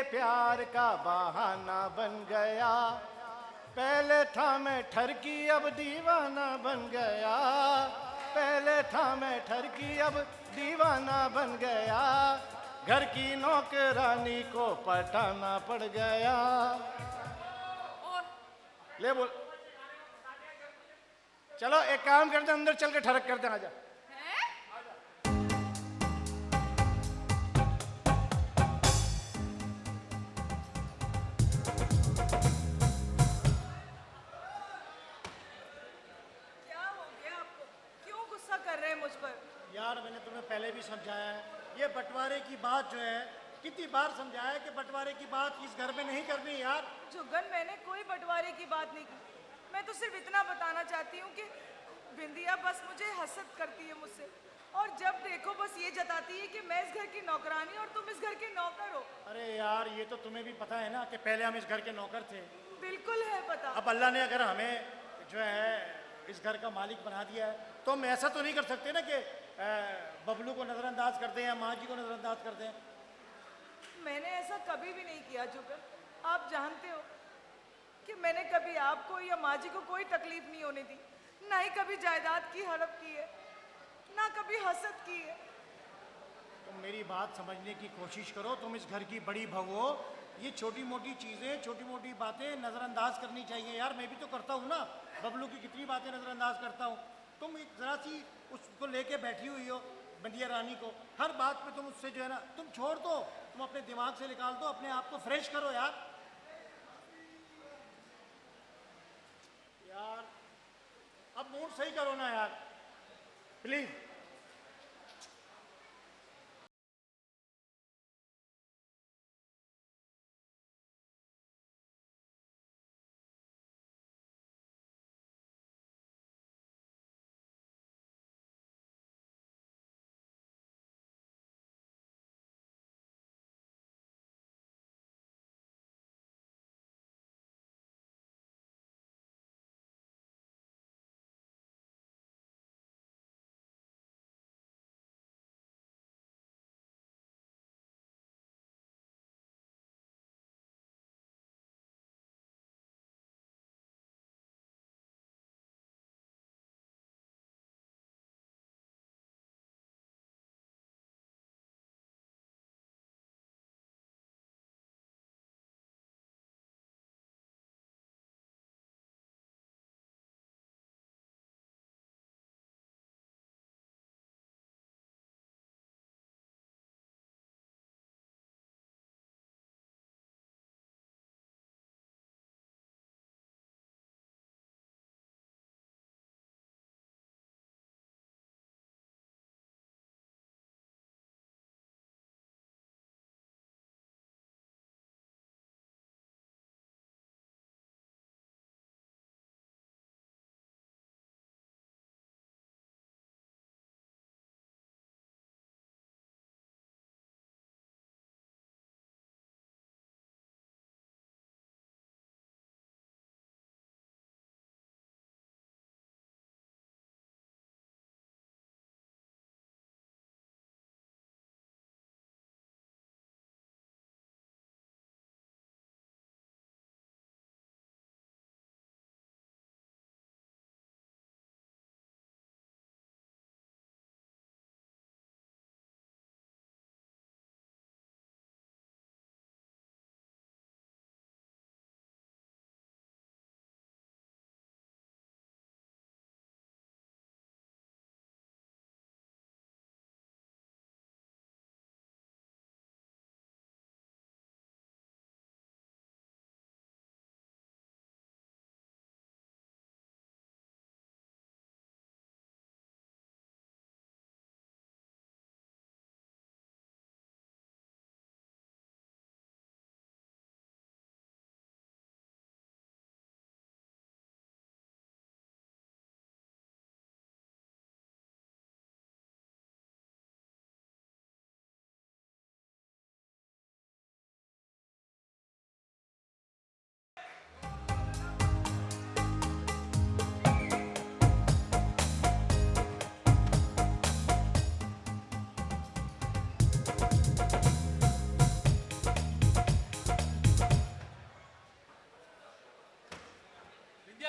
प्यार का बहाना बन गया। पहले था मैं ठरकी अब दीवाना बन गया। पहले था मैं ठरकी अब दीवाना बन गया। घर की नौकरानी को पटाना पड़ गया। ले बोल। चलो एक काम करते अंदर चल के ठरक करते आजा। यार मैंने तुम्हें पहले भी समझाया है, ये बंटवारे की बात जो है कितनी बार समझाया है कि बंटवारे की बात इस घर में नहीं करनी यार। जुगन, मैंने कोई बंटवारे की बात नहीं की। मैं तो सिर्फ इतना बताना चाहती हूँ कि बिंदिया बस मुझे हसद करती है मुझसे, और जब देखो बस ये जताती है कि मैं इस घर की नौकरानी और तुम इस घर के नौकर हो। अरे यार ये तो तुम्हें भी पता है ना कि पहले हम इस घर के नौकर थे। बिल्कुल है पता। अब अल्लाह ने अगर हमें जो है इस घर का मालिक बना दिया है तो हम ऐसा तो नहीं कर सकते ना कि बबलू को नजरअंदाज कर दें या माँ जी को नजरअंदाज कर दें। मैंने ऐसा कभी भी नहीं किया जुगन। आप जानते हो कि मैंने कभी आपको या माँ जी को कोई तकलीफ नहीं होने दी, ना ही कभी जायदाद की हड़प की है, ना कभी हसद की है। तुम मेरी बात समझने की कोशिश करो, तुम इस घर की बड़ी बहू हो। ये छोटी मोटी चीज़ें, छोटी मोटी बातें नज़रअंदाज करनी चाहिए यार। मैं भी तो करता हूँ ना, बबलू की कितनी बातें नज़रअंदाज करता हूँ। तुम एक ज़रा सी उसको लेके बैठी हुई हो बंदिया रानी को, हर बात पे तुम उससे जो है ना, तुम छोड़ दो, तुम अपने दिमाग से निकाल दो, अपने आप को फ्रेश करो यार। यार अब मूड सही करो ना यार, प्लीज़।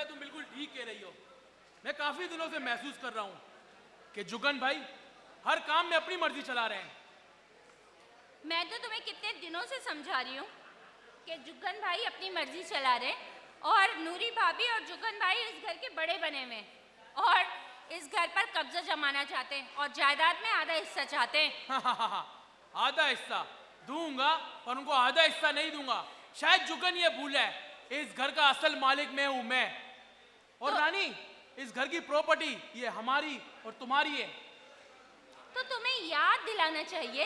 भैया तुम बिल्कुल ठीक कह रही हो। मैं काफी दिनों से महसूस कर रहा हूँ कि जुगन भाई हर काम में अपनी मर्जी चला रहे हैं। मैं तो तुम्हें कितने दिनों से समझा रही हूँ कि जुगन भाई अपनी मर्जी चला रहे हैं और नूरी भाभी और जुगन भाई इस घर के बड़े बने हुए हैं और इस घर पर कब्जा जमाना चाहते हैं और जायदाद में आधा हिस्सा चाहते हैं। आधा हिस्सा दूंगा पर उनको आधा हिस्सा नहीं दूंगा। शायद जुगन ये भूल है, इस घर का असल मालिक मैं हूं मैं। और रानी, इस घर की प्रॉपर्टी ये हमारी और तुम्हारी है। तो तुम्हें याद दिलाना चाहिए,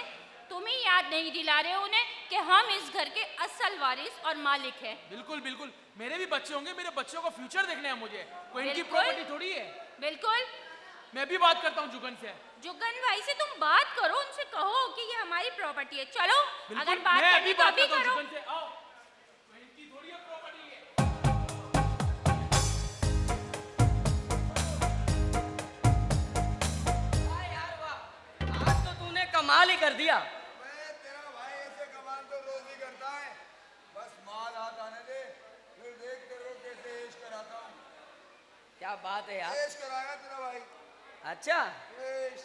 तुम ही याद नहीं दिला रहे हो उन्हें कि हम इस घर के असल वारिस और मालिक हैं। बिल्कुल बिल्कुल, मेरे भी बच्चे होंगे, मेरे बच्चों का फ्यूचर देखना है मुझे, कोई इनकी बिल्कुल। प्रॉपर्टी थोड़ी है। बिल्कुल। मैं भी बात करता हूँ जुगन से। जुगन भाई से तुम बात करो, उनसे कहो कि ये हमारी प्रॉपर्टी है। चलो, बिल्कुल, अगर बात मैं करनी अभी तो बात अभी करता हूँ करो। जुगन से। आओ, कोई इनकी थोड़ी है प्रॉपर्टी है। वाह यार वाह, आज तो तूने कमाल ही कर दिया। तेरा भाई ऐसे कमाल तो रोज ही करता है। बस माल हाथ आने दे, फिर देख तेरे को कैसे ऐश कराता हूँ। क्या बात है यार। ऐश कराएगा तेरा भाई। अच्छा, ऐश।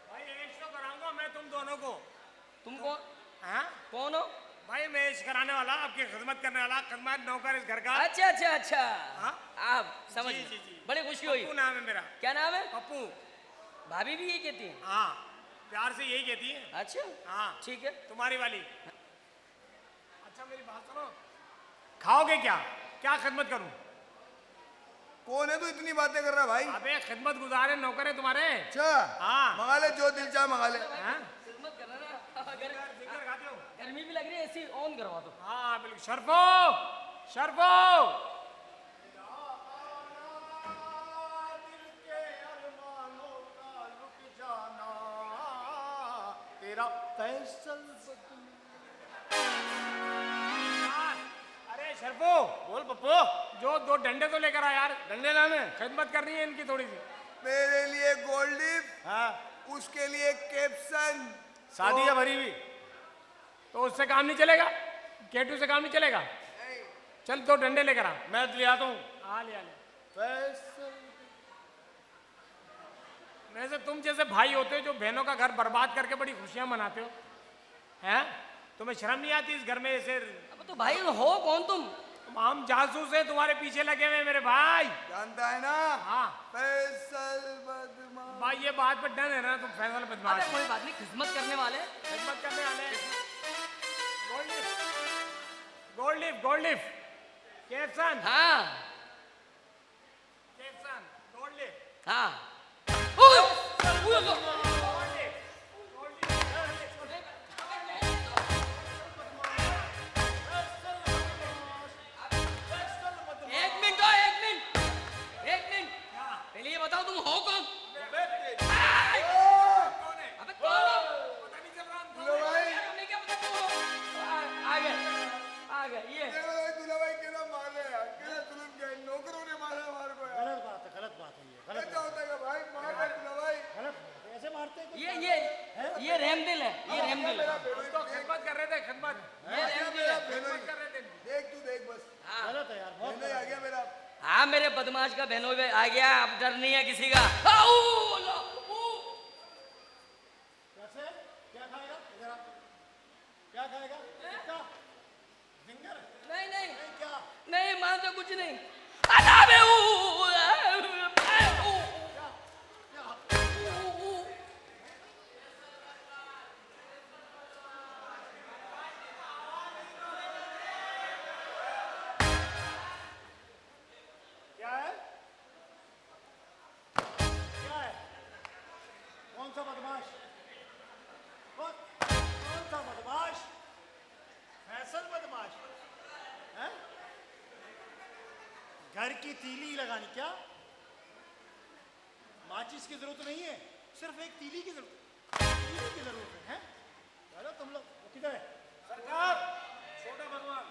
भाई ऐश तो कराऊंगा मैं तुम दोनों को। तुम कौन हाँ कौन हो? भाई मैं ऐश कराने वाला, आपकी खिदमत करने वाला, खिदमत नौकर इस घर का। अच्छा अच्छा अच्छा, हाँ? आप समझ जी, गए। जी, जी। बड़ी खुशी हुई। पप्पू नाम है मेरा। क्या नाम है? पप्पू। भाभी भी यही कहती है? हाँ, प्यार से यही कहती है। अच्छा, हाँ ठीक है। तुम्हारी वाली। अच्छा मेरी बात सुनो, खाओगे क्या? क्या खिदमत करूं? कौन है तू इतनी बातें कर रहा है भाई? अबे खिदमत गुजार है, नौकर है तुम्हारे। अच्छा। हाँ। मंगा ले जो दिल चाहे मंगा ले। हाँ? खिदमत कर रहा ना, अगर फिंगर खाते हो? गर्मी भी लग रही है, ऐसी ऑन करवा दो। हाँ बिल्कुल। शर्फो, शर्फो। दिल के अरमानों का लुट जाना, तेरा फैसल अरे शर्फो, बोल पप्पू। जो दो डंडे तो लेकर आ यार, डंडे लाने। खिदमत करनी है इनकी थोड़ी सी। मेरे लिए गोल्ड लिप, हाँ, उसके लिए कैप्सन। शादी है भरी हुई। तो उससे काम नहीं चलेगा, केटू से काम नहीं चलेगा। चल दो डंडे लेकर आ। मैं ले आता हूँ। हाँ ले आ ले। फैसल। वैसे तुम जैसे भाई होते हो जो बहनों का घर बर्बाद करके बड़ी खुशियां मनाते हो, हैं? तुम्हें शर्म नहीं आती इस घर में ऐसे? अब तो भाई हो कौन तुम? हम जासूस हैं, तुम्हारे पीछे लगे हुए हैं मेरे भाई। जानता है ना? हाँ फैसल बदमाश। भाई ये बात पर डर है ना तुम फैसल अरे बदमाश। कोई बात नहीं, खिदमत करने वाले। खिदमत करने वाले हैं। गोल्ड लिफ, गोल्ड लिफ, गोल्ड लिफ, कैप्सन, हाँ कैप्सन, गोल्ड लिफ, हाँ। गोल्ड लिफ, गोल्ड लिफ। एक मिनट, एक मिनट, एक मिनट। पहले ये बताओ तुम हो कौन? अबे कौन हो? दूल्हा भाई, तुमने क्या पता कौन हो? आ गए ये। देखो भाई, दूल्हा भाई केना मारे यार, केना जुल्म किया। नौकरों ने मारा हमारे को यार। गलत बात है ये, गलत कैसा होता है भाई? मार दे दूल्हा भाई। गलत ऐसे मारते हैं। ये रहमदिल है, ये रहमदिल है। उसको खिदमत कर रहे थे, खिदमत ये रहमदिल है। खिदमत कर रहे थे। देख तू देख बस। गलत है यार, बहुत नहीं आ गया मेरा। हाँ मेरे बदमाश का बहनों में आ गया, अब डर नहीं है किसी का। आऊ, कैसे? क्या खाएगा? इधर आ। क्या खाएगा? टिक्का? फिंगर? नहीं नहीं क्या? नहीं, मां तो कुछ नहीं। अला बे क्या है? क्या है? कौन सा बदमाश? कौन सा बदमाश? फैसल बदमाश है? घर की तीली लगानी क्या? माचिस की जरूरत नहीं है, सिर्फ एक तीली की जरूरत है, हैं? चलो तुम लोग, वो किधर है? सरकार, छोटा भगवान,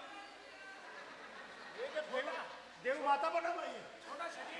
ये क्या थोड़ा देव माता बना भाई, छोटा शरीर